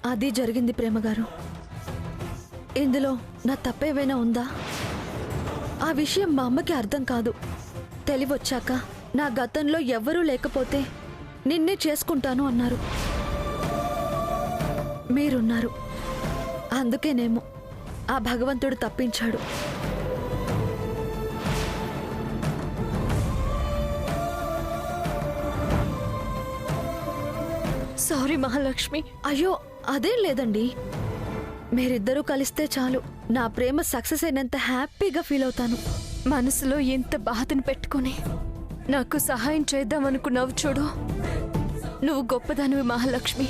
అది జరిగింది ప్రేమగారు. ఇందులో నా తప్పేమైనా ఉందా? ఆ విషయం మా అమ్మకి అర్థం కాదు. తెలివొచ్చాక నా గతంలో ఎవ్వరూ లేకపోతే నిన్నే చేసుకుంటాను అన్నారు. మీరున్నారు. అందుకేనేమో ఆ భగవంతుడు తప్పించాడు. సారీ మహాలక్ష్మి. అయ్యో అదేం లేదండి. మీరిద్దరూ కలిస్తే చాలు నా ప్రేమ సక్సెస్ అయినంత హ్యాపీగా ఫీల్ అవుతాను. మనసులో ఎంత బాధను పెట్టుకుని నాకు సహాయం చేద్దామనుకున్నావు చూడు. నువ్వు గొప్పదానివి మహాలక్ష్మి.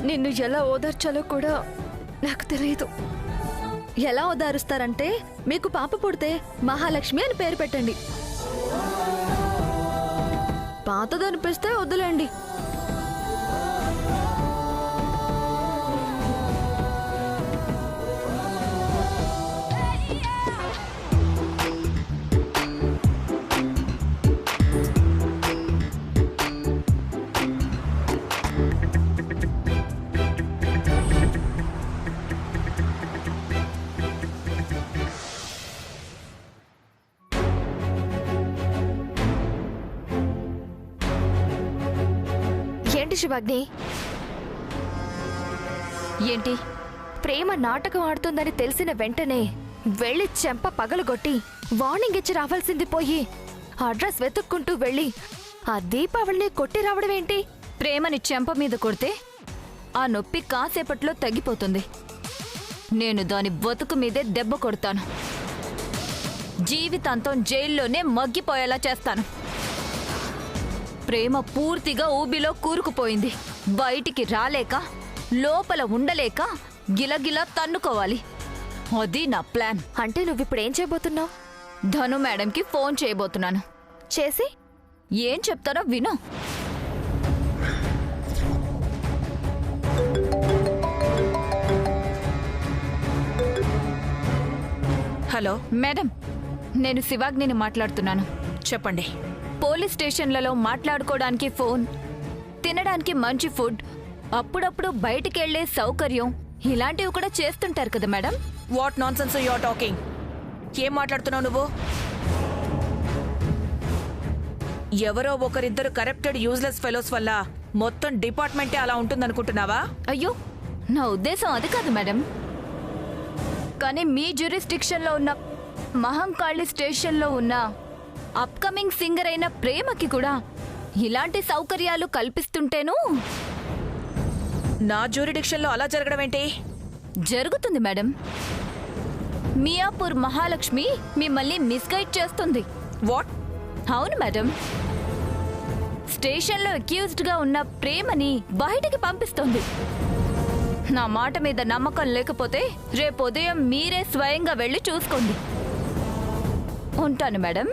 నిన్ను ఎలా ఓదార్చాలో కూడా నాకు తెలియదు. ఎలా ఓదారుస్తారంటే మీకు పాప పుడితే మహాలక్ష్మి అని పేరు పెట్టండి. పాతదనిపిస్తే వద్దులేండి. ఏంటి శివాగ్ని? ఏంటి ప్రేమ నాటకం ఆడుతుందని తెలిసిన వెంటనే వెళ్ళి చెంప పగలగొట్టి వార్నింగ్ ఇచ్చి రావాల్సింది పోయి అడ్రస్ వెతుక్కుంటూ వెళ్ళి ఆ దీపావళిని కొట్టి రావడం ఏంటి? ప్రేమని చెంప మీద కొడితే ఆ నొప్పి కాసేపట్లో తగ్గిపోతుంది. నేను దాని బతుకు మీదే దెబ్బ కొడతాను. జీవితాంతం జైల్లోనే మగ్గిపోయేలా చేస్తాను. ప్రేమ పూర్తిగా ఊబిలో కూరుకుపోయింది. బయటికి రాలేక లోపల ఉండలేక గిలగిలా తన్నుకోవాలి. అది నా ప్లాన్. అంటే నువ్విప్పుడేం చేయబోతున్నావు? ధను మేడంకి ఫోన్ చేయబోతున్నాను. చేసి ఏం చెప్తారో విను. హలో మేడం, నేను శివాగ్నిని మాట్లాడుతున్నాను. చెప్పండి. పోలీస్ స్టేషన్లలో మాట్లాడుకోవడానికి ఫోన్, తినడానికి మంచి ఫుడ్, అప్పుడప్పుడు బయటికెళ్లే సౌకర్యం, ఇలాంటివి కూడా చేస్తుంటారు కదా madam. What nonsense you are talking? ఏం మాట్లాడుతున్నావు నువ్వు? ఎవరో ఒకరిద్దరు కరప్టెడ్ యూజ్లెస్ ఫెలోస్ వల్ల మొత్తం డిపార్ట్మెంటే అలా ఉంటుందనుకుంటున్నావా? అయ్యో, నా ఉద్దేశం అది కాదు మేడం. కానీ మీ జ్యూరిస్డిక్షన్లో ఉన్న మహంకాళి స్టేషన్లో ఉన్న అప్కమింగ్ సింగర్ అయిన ప్రేమకి కూడా ఇలాంటి సౌకర్యాలు కల్పిస్తుంటేను. నా జ్యూరిడిక్షన్లో అలా జరగడం ఏంటి? జరుగుతుంది మేడం. మియాపూర్ మహాలక్ష్మి మిమ్మల్ని మిస్గైడ్ చేస్తుంది. వాట్? అవును మేడం. స్టేషన్లో అక్యూజ్డ్ గా ఉన్న ప్రేమని బయటికి పంపిస్తుంది. నా మాట మీద నమ్మకం లేకపోతే రేపు ఉదయం మీరే స్వయంగా వెళ్ళి చూసుకోండి. ఉంటాను మేడం.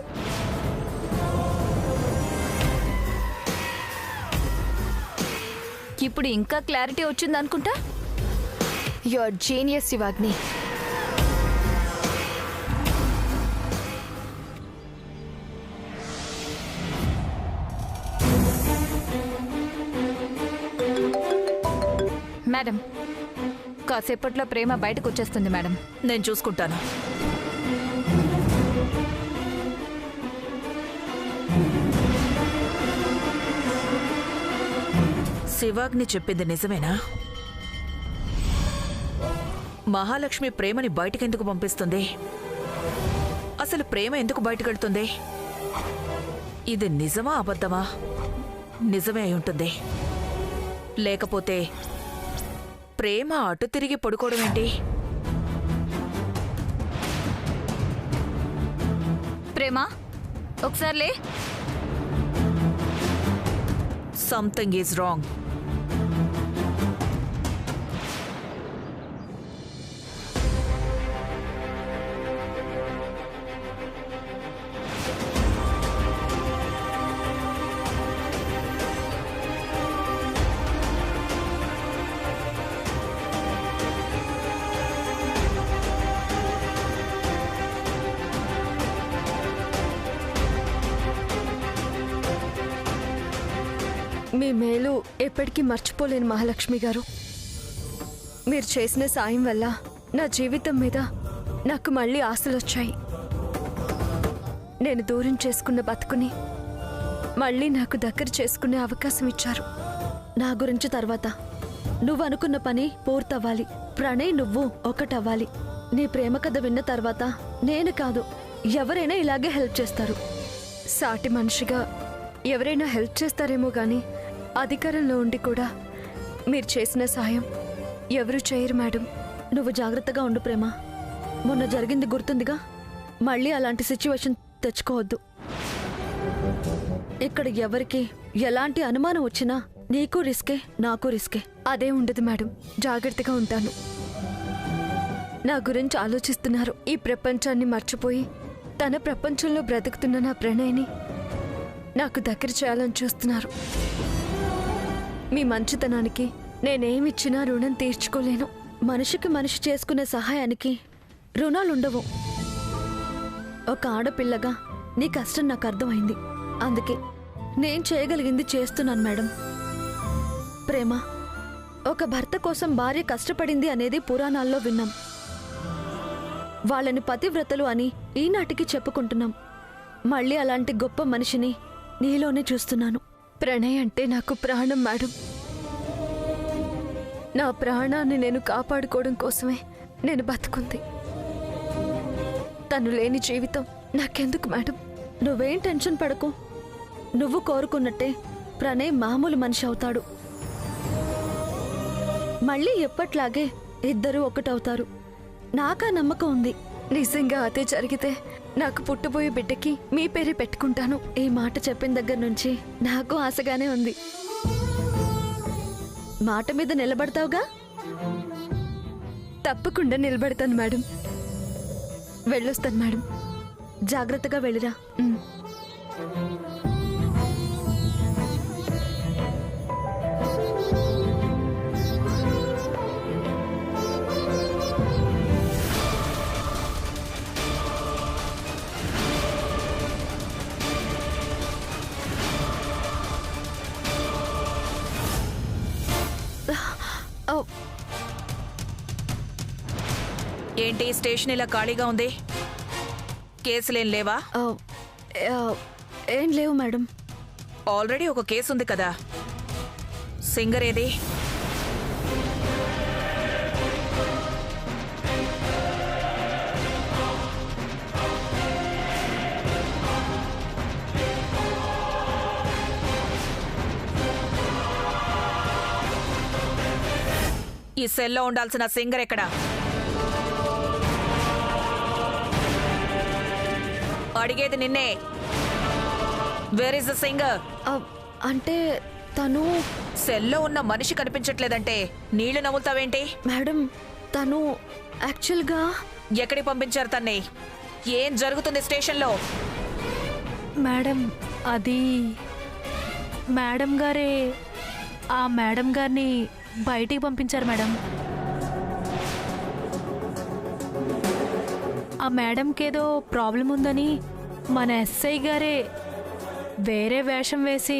ఇప్పుడు ఇంకా క్లారిటీ వచ్చిందనుకుంటా. You are genius Shivagni. Madam, కాసేపట్లో ప్రేమ బయటకు వచ్చేస్తుంది మేడం. నేను చూసుకుంటాను. శివాగ్ని చెప్పింది నిజమేనా? మహాలక్ష్మి ప్రేమని బయటకెందుకు పంపిస్తుంది? అసలు ప్రేమ ఎందుకు బయటకెళ్తుంది? ఇది నిజమా అబద్ధమా? నిజమే అయి ఉంటుంది. లేకపోతే ప్రేమ అటు తిరిగి పడుకోవడం ఏంటి? ప్రేమ, ఒకసారి లే. Something is wrong. మీ మేలు ఎప్పటికీ మర్చిపోలేను మహాలక్ష్మి గారు. మీరు చేసిన సాయం వల్ల నా జీవితం మీద నాకు మళ్ళీ ఆశలొచ్చాయి. నేను దూరం చేసుకున్న బతుకుని మళ్ళీ నాకు దగ్గర చేసుకునే అవకాశం ఇచ్చారు. నా గురించి తర్వాత నువ్వు అనుకున్న పని పూర్తవ్వాలి. ప్రణయ్ నువ్వు ఒకటవ్వాలి. నీ ప్రేమ కథ విన్న తర్వాత నేను కాదు, ఎవరైనా ఇలాగే హెల్ప్ చేస్తారు. సాటి మనిషిగా ఎవరైనా హెల్ప్ చేస్తారేమో గాని అధికారంలో ఉండి కూడా మీరు చేసిన సాయం ఎవరు చేయరు మేడం. నువ్వు జాగ్రత్తగా ఉండు ప్రేమ. మొన్న జరిగింది గుర్తుందిగా, మళ్ళీ అలాంటి సిచ్యువేషన్ తెచ్చుకోవద్దు. ఇక్కడ ఎవరికి ఎలాంటి అనుమానం వచ్చినా నీకు రిస్కే, నాకు రిస్కే. అదే ఉండదు మేడం, జాగ్రత్తగా ఉంటాను. నా గురించి ఆలోచిస్తున్నారు. ఈ ప్రపంచాన్ని మర్చిపోయి తన ప్రపంచంలో బ్రతుకుతున్న నా ప్రణయ్ని నాకు దగ్గర చేయాలని చూస్తున్నారు. మీ మంచితనానికి నేనేమిచ్చినా రుణం తీర్చుకోలేను. మనిషికి మనిషి చేసుకునే సహాయానికి రుణాలుండవు. ఒక ఆడపిల్లగా నీ కష్టం నాకు అర్థమైంది. అందుకే నేను చేయగలిగింది చేస్తున్నాను మేడం. ప్రేమ, ఒక భర్త కోసం భార్య కష్టపడింది అనేది పురాణాల్లో విన్నాం. వాళ్ళని పతివ్రతలు అని ఈనాటికి చెప్పుకుంటున్నాం. మళ్ళీ అలాంటి గొప్ప మనిషిని నీలోనే చూస్తున్నాను. ప్రణయ్ అంటే నాకు ప్రాణం మేడం. నా ప్రాణాన్ని నేను కాపాడుకోవడం కోసమే నేను బతుకుంది. తను లేని జీవితం నాకెందుకు మేడం? నువ్వేం టెన్షన్ పడకు. నువ్వు కోరుకున్నట్టే ప్రణయ్ మామూలు మనిషి అవుతాడు. మళ్ళీ ఎప్పట్లాగే ఇద్దరూ ఒకటవుతారు. నాకా నమ్మకం ఉంది. నిజంగా అదే జరిగితే నాకు పుట్టబోయే బిడ్డకి మీ పేరే పెట్టుకుంటాను. ఈ మాట చెప్పిన దగ్గర నుంచి నాకు ఆశగానే ఉంది. మాట మీద నిలబడతావుగా? తప్పకుండా నిలబడతాను మేడం. వెళ్ళొస్తాను మేడం. జాగ్రత్తగా వెళ్ళిరా. ఏంటి స్టేషన్ ఇలా ఖాళీగా ఉంది? కేసులేం లేవా? ఏం లేవు మేడం. ఆల్రెడీ ఒక కేసు ఉంది కదా. సింగర్ ఏది? ఈ సెల్లో ఉండాల్సిన సింగర్ ఎక్కడా? అడిగేది నిన్నే. Where is the singer? అంటే తను సెల్లో ఉన్న మనిషి కనిపించట్లేదంటే నీళ్లు నవ్వుతావేంటి? మేడం, తను యాక్చువల్గా ఎక్కడికి పంపించారు తన్ని? ఏం జరుగుతుంది స్టేషన్లో? మేడం, అది మేడం గారే. ఆ మేడం గారిని బయటికి పంపించారు మేడం. ఆ మేడంకి ఏదో ప్రాబ్లం ఉందని మన ఎస్ఐ గారే వేరే వేషం వేసి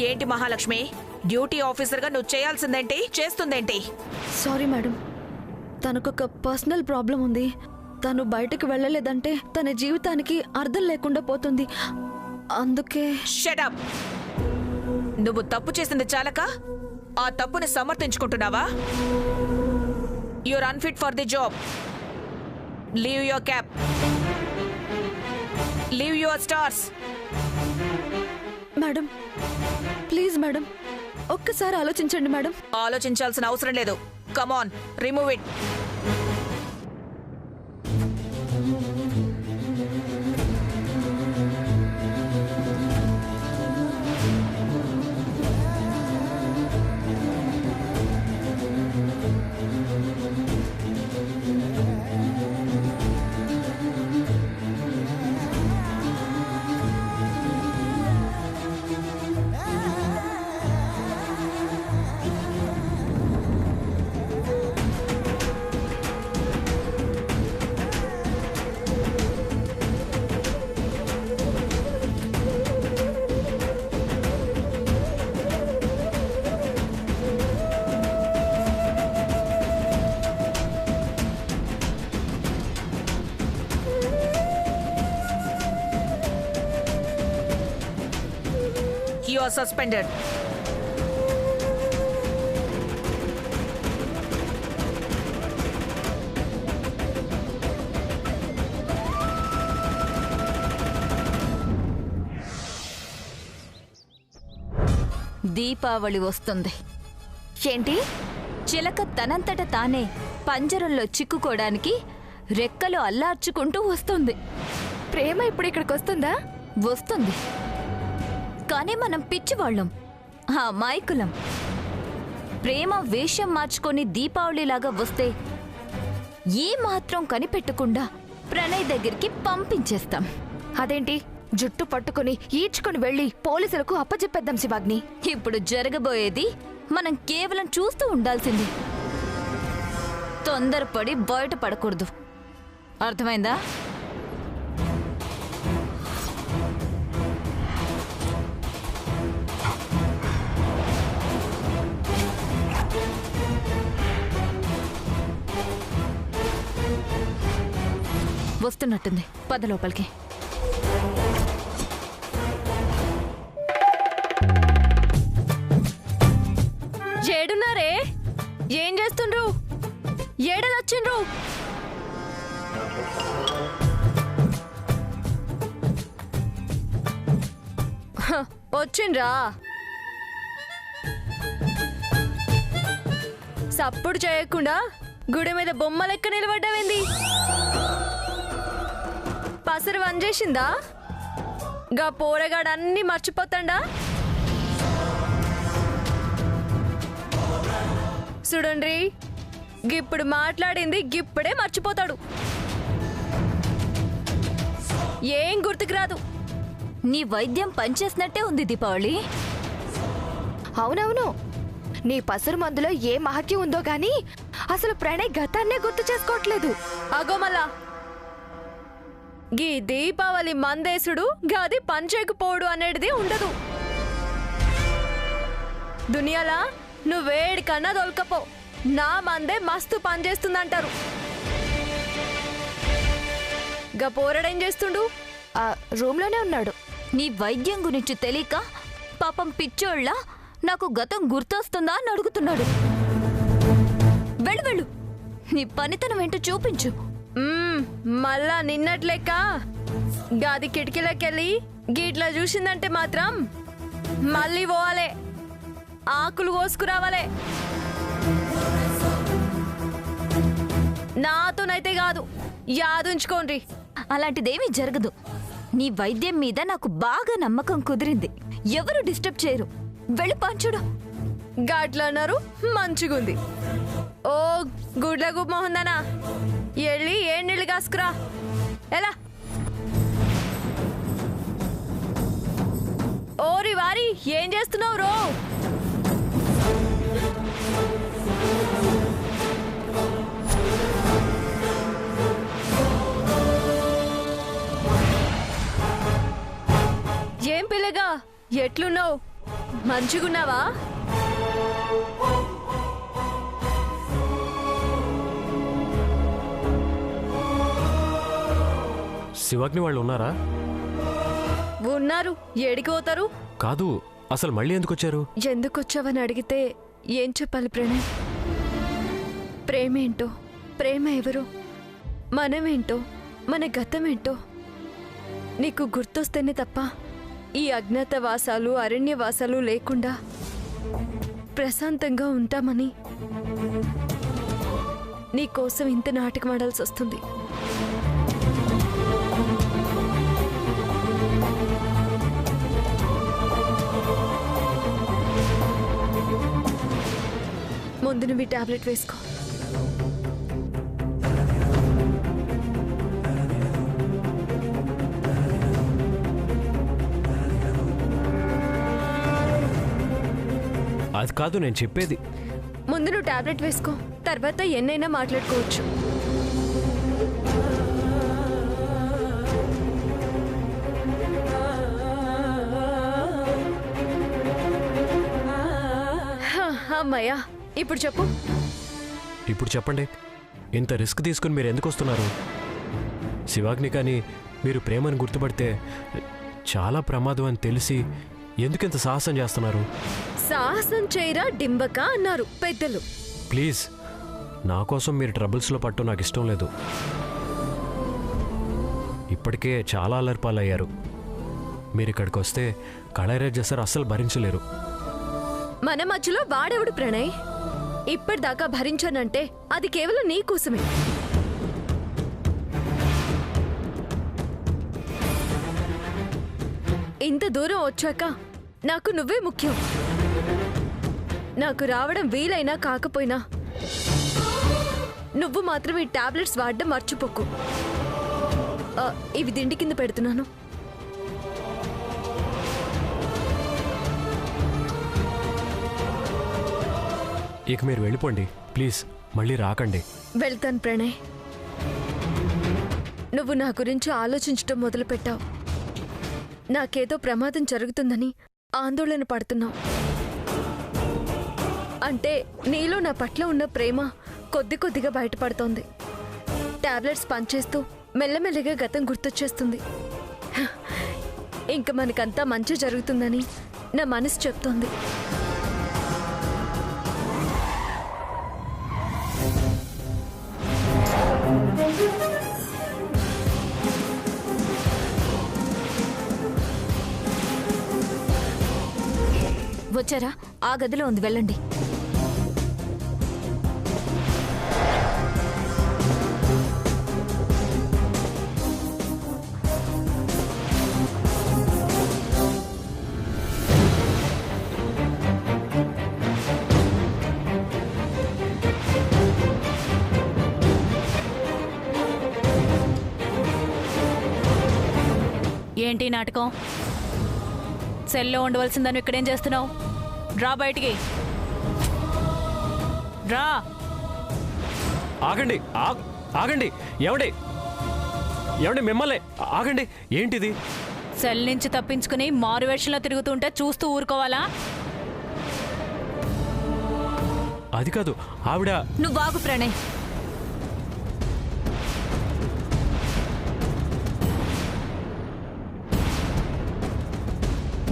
ఏంటి మహాలక్ష్మి, డ్యూటీ ఆఫీసర్గా నువ్వు చేయాల్సిందేంటి, చేస్తుందేంటి? సారీ మేడం, తనకొక పర్సనల్ ప్రాబ్లం ఉంది. తను బయటకు వెళ్ళలేదంటే తన జీవితానికి అర్థం లేకుండా పోతుంది. అందుకే. Shut up. నువ్వు తప్పు చేసింది చాలక ఆ తప్పుని సమర్థించుకుంటున్నావా? You're unfit for the job. Leave your cap. Leave your stars. Madam, please madam, ఒక్కసారి ఆలోచించండి మేడం. ఆలోచించాల్సిన అవసరం లేదు. Come on, remove it. Are suspended. Deepavali వస్తుంది. ఏంటి? చిలక తనంతట తానే పంజరంలో చిక్కుకోవడానికి రెక్కలు అల్లార్చుకుంటూ వస్తుంది. ప్రేమ ఇప్పుడు ఇక్కడికి వస్తుందా? వస్తుంది, కానీ మనం పిచ్చివాళ్ళం, ఆ అమాయకులం. ప్రేమ వేషం మార్చుకొని దీపావళిలాగా వస్తే ఏ మాత్రం కనిపెట్టకుండా ప్రణయ్ దగ్గరికి పంపించేస్తాం. అదేంటి? జుట్టు పట్టుకుని ఈడ్చుకుని వెళ్ళి పోలీసులకు అప్పచెప్పేద్దాం శివాగ్ని. ఇప్పుడు జరగబోయేది మనం కేవలం చూస్తూ ఉండాల్సింది. తొందరపడి బయటపడకూడదు, అర్థమైందా? వస్తున్నట్టుంది, పద లోపలికి. ఏడున్నారే? ఏం చేస్తుండ్రు? ఏడనొచ్చిండ్రు? వచ్చిండ్రా? సప్పుడు చేయకుండా గుడి మీద బొమ్మ లెక్క నిలబడ్డావేంది? పసరు వంజేసిందా? గా పోరగాడు అన్నీ మర్చిపోతాడా? చూడండి, గిప్పుడు మాట్లాడింది గిప్పుడే మర్చిపోతాడు. ఏం గుర్తుకు రాదు. నీ వైద్యం పనిచేసినట్టే ఉంది దీపావళి. అవునవును, నీ పసరు మందులో ఏ మహత్యం ఉందో గాని అసలు ప్రణయ్ గతాన్నే గుర్తు చేసుకోవట్లేదు. అగో మళ్ళా గీ దీపావళి మందేసుడు గాది పంచేకపోడు అనేది ఉండదు. దునియాలా నువ్వేడి కన్నా దొలకపో, నా మందే మస్తు పనిచేస్తుందంటారు. గా పోరడేం చేస్తుండు? ఆ రూమ్ లోనే ఉన్నాడు. నీ వైద్యం గురించి తెలియక పాపం పిచ్చోళ్ళ నాకు గతం గుర్తొస్తుందా అని అడుగుతున్నాడు. వెళ్ళు వెళ్ళు, నీ పనితనం ఏంటో చూపించు. మళ్ళా నిన్నట్లెక్క గాది కిటికీలకెళ్ళి గీట్లా చూసిందంటే మాత్రం మళ్ళీ పోవాలే, ఆకులు కోసుకురావాలే. నాతోనైతే కాదు, యాదుంచుకోండి. అలాంటిదేమీ జరగదు. నీ వైద్యం మీద నాకు బాగా నమ్మకం కుదిరింది. ఎవరు డిస్టర్బ్ చేయరు. వెళ్ళి పంచుడు. గాట్లన్నారు మంచిగుంది. ఓ గుడ్లకు మోహందనా, వెళ్ళి ఏ నీళ్ళు కాసుకురా. ఎలా ఓరి వారి, ఏం చేస్తున్నావు రో? ఏం పిల్లగా, ఎట్లున్నావు? మంచిగున్నావా? శివాగ్ని వాళ్ళు ఉన్నారా? ఉన్నారు. ఏడికి పోతారు? కాదు, అసలు మళ్ళీ ఎందుకు వచ్చారు? ఎందుకొచ్చావని అడిగితే ఏం చెప్పాలి ప్రణయ్? ప్రేమేంటో, ప్రేమ ఎవరో, మనమేంటో, మన గతమేంటో నీకు గుర్తొస్తేనే తప్ప ఈ అజ్ఞాతవాసాలు అరణ్యవాసాలు లేకుండా ప్రశాంతంగా ఉంటామని నీకోసం ఇంత నాటకం ఆడాల్సి వస్తుంది. ముందు నువ్వు ఈ టాబ్లెట్ వేసుకో. అది కాదు నేను చెప్పేది. ముందు నువ్వు టాబ్లెట్ వేసుకో, తర్వాత ఎన్నైనా మాట్లాడుకోవచ్చు. అమ్మయ్యా, ఇప్పుడు చెప్పు. ఇప్పుడు చెప్పండి, ఇంత రిస్క్ తీసుకుని మీరు ఎందుకు వస్తున్నారు? శివాగ్ని కానీ మీరు ప్రేమను గుర్తుపడితే చాలా ప్రమాదం అని తెలిసి ఎందుకింత సాహసం చేస్తున్నారు? సాహసం చేయరా డింబక అన్నారు పెద్దలు. ప్లీజ్, నా కోసం మీరు ట్రబుల్స్లో పట్టు నాకు ఇష్టం లేదు. ఇప్పటికే చాలా అల్లరిపాలయ్యారు. మీరు ఇక్కడికి వస్తే కళారాజా సార్ అస్సలు భరించలేరు. మన మధ్యలో వాడెవడు ప్రణయ్? ఇప్పటిదాకా భరించానంటే అది కేవలం నీ కోసమే. ఇంత దూరం వచ్చాక నాకు నువ్వే ముఖ్యం. నాకు రావడం వీలైనా కాకపోయినా నువ్వు మాత్రం ఈ టాబ్లెట్స్ వాడడం మర్చిపోకు. ఇవి దిండి కింద పెడుతున్నాను. ఇక మీరు వెళ్ళిపోండి ప్లీజ్, మళ్ళీ రాకండి. వెళ్తాను ప్రణయ్. నువ్వు నా గురించి ఆలోచించటం మొదలుపెట్టావు. నాకేదో ప్రమాదం జరుగుతుందని ఆందోళన పడుతున్నావు. అంటే నీలో నా పట్ల ఉన్న ప్రేమ కొద్ది కొద్దిగా బయటపడుతోంది. టాబ్లెట్స్ పనిచేస్తూ మెల్లమెల్లగా గతం గుర్తొచ్చేస్తుంది. ఇంక మనకంతా మంచి జరుగుతుందని నా మనసు చెప్తోంది. వచ్చారా? ఆ గదిలో ఉంది, వెళ్ళండి. ఏంటి నాటకం? సెల్లో ఉండవలసిందని ఇక్కడేం చేస్తున్నావు? రా బయటికి రా. ఆగండి, ఆగండి. ఏమండి, ఏమండి, మిమ్మల్ని ఆగండి. ఏంటిది? సెల్ నుంచి తప్పించుకుని మారువేషంలో తిరుగుతుంటే చూస్తూ ఊరుకోవాలా? అది కాదు ఆవిడ. నువ్వు ఆగు ప్రణయ్.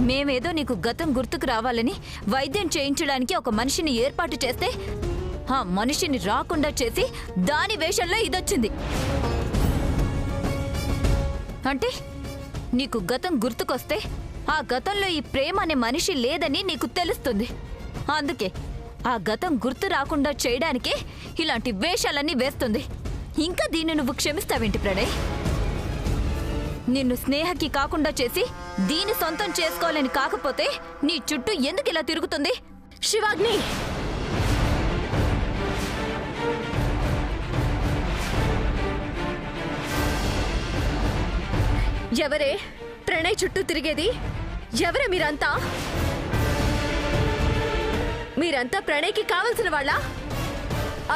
మేమేదో నీకు గతం గుర్తుకు రావాలని వైద్యం చేయించడానికి ఒక మనిషిని ఏర్పాటు చేస్తే ఆ మనిషిని రాకుండా చేసి దాని వేషంలో ఇదొచ్చింది. అంటే నీకు గతం గుర్తుకొస్తే ఆ గతంలో ఈ ప్రేమ అనే మనిషి లేదని నీకు తెలుస్తుంది. అందుకే ఆ గతం గుర్తు రాకుండా చేయడానికే ఇలాంటి వేషాలన్నీ వేస్తుంది. ఇంకా దీన్ని నువ్వు క్షమిస్తావేంటి ప్రణయ్? నిన్ను స్నేహకి కాకుండా చేసి దీని సొంతం చేసుకోవాలని కాకపోతే నీ చుట్టూ ఎందుకు ఇలా తిరుగుతుంది? శివాగ్ని, ఎవరే ప్రణయ్ చుట్టూ తిరిగేది? ఎవరే మీరంతా? మీరంతా ప్రణయ్కి కావలసిన వాళ్ళ?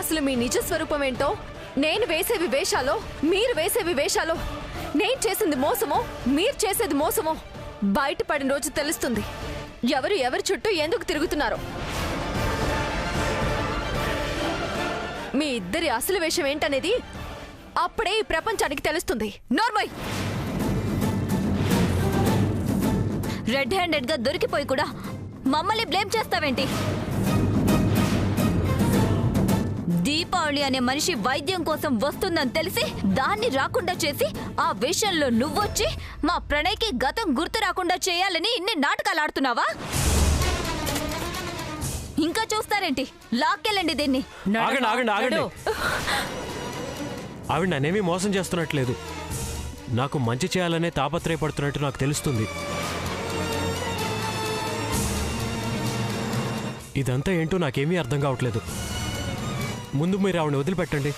అసలు మీ నిజ స్వరూపం ఏంటో, నేను వేసేవి వేషాలో మీరు వేసేవి వేషాలో, నేను చేసింది మోసమో మీరు చేసేది మోసమో బయటపడిన రోజు తెలుస్తుంది. ఎవరు ఎవరి చుట్టూ ఎందుకు తిరుగుతున్నారో. మీ ఇద్దరి అసలు వేషం ఏంటనేది అప్పుడే ఈ ప్రపంచానికి తెలుస్తుంది. నార్మల్ రెడ్ హ్యాండెడ్ గా దొరికిపోయి కూడా మమ్మల్ని బ్లేమ్ చేస్తావేంటి? దీపావళి అనే మనిషి వైద్యం కోసం వస్తుందని తెలిసి దాన్ని రాకుండా చేసి ఆ విషయంలో నువ్వొచ్చి మా ప్రణయ్కి గతం గుర్తు రాకుండా చేయాలని ఇన్ని నాటకాలు ఆడుతున్నావా? ఇంకా చూస్తారేంటి? లాక్కెళ్ళండి దీన్ని. ఆగండి, ఆగండి, ఆగండి. ఆవిడ నన్నేమీ మోసం చేస్తున్నట్లేదు. నాకు మంచి చేయాలనే తాపత్రయపడుతున్నట్టు నాకు తెలుస్తుంది. ఇదంతా ఏంటో నాకేమీ అర్థం కావట్లేదు. ముందు మీరు ఆవిడని వదిలిపెట్టండి.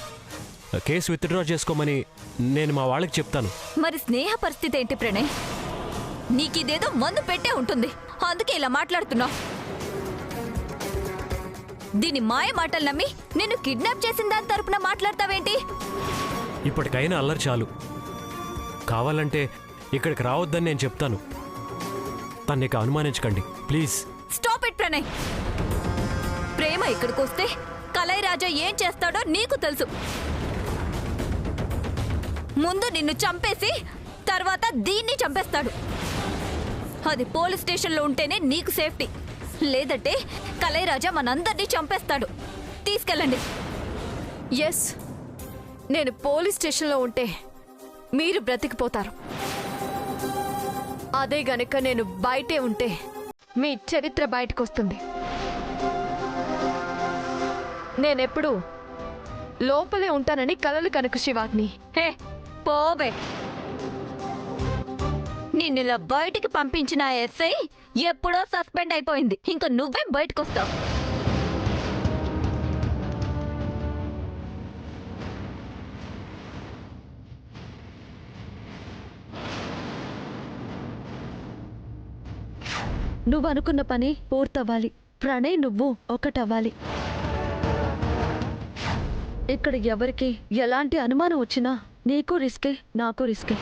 కేసు విత్డ్రా చేసుకోమని నేను మా వాళ్ళకి చెప్తాను. మరి స్నేహ పరిస్థితి ఏంటి ప్రణయ్? నీకిదేదో మందు పెట్టే ఉంటుంది, అందుకే ఇలా మాట్లాడుతున్నావు. దీని మాయ మాటలు నమ్మి నిన్ను కిడ్నాప్ చేసిన దాని తరపున మాట్లాడతావేంటి? ఇప్పటికైనా అల్లరి చాలు. కావాలంటే ఇక్కడికి రావద్దని నేను చెప్తాను. తన్నిక అనుమానించకండి ప్లీజ్. Stop it Pranay. ప్రేమ ఇక్కడికి వస్తే కళారాజా ఏం చేస్తాడో నీకు తెలుసు. ముందు నిన్ను చంపేసి తర్వాత దీన్ని చంపేస్తాడు. అది పోలీస్ స్టేషన్లో ఉంటేనే నీకు సేఫ్టీ, లేదంటే కలైరాజా మనందరినీ చంపేస్తాడు. తీసుకెళ్ళండి. ఎస్, నేను పోలీస్ స్టేషన్లో ఉంటే మీరు బ్రతికిపోతారు. అదే గనుక నేను బయటే ఉంటే మీ చరిత్ర బయటకొస్తుంది. నేనెప్పుడు లోపలే ఉంటానని కలలు కనుక శివాగ్ని. హే పోబే, నిన్నులా బయటికి పంపించిన ఎస్ఐ ఎప్పుడో సస్పెండ్ అయిపోయింది. ఇంకా నువ్వేం బయటకు వస్తావు? నువ్వు అనుకున్న పని పూర్తవ్వాలి. ప్రణయ్ నువ్వు ఒకటవ్వాలి. ఇక్కడ ఎవరికి ఎలాంటి అనుమానం వచ్చినా నీకు రిస్కే, నాకు రిస్కే.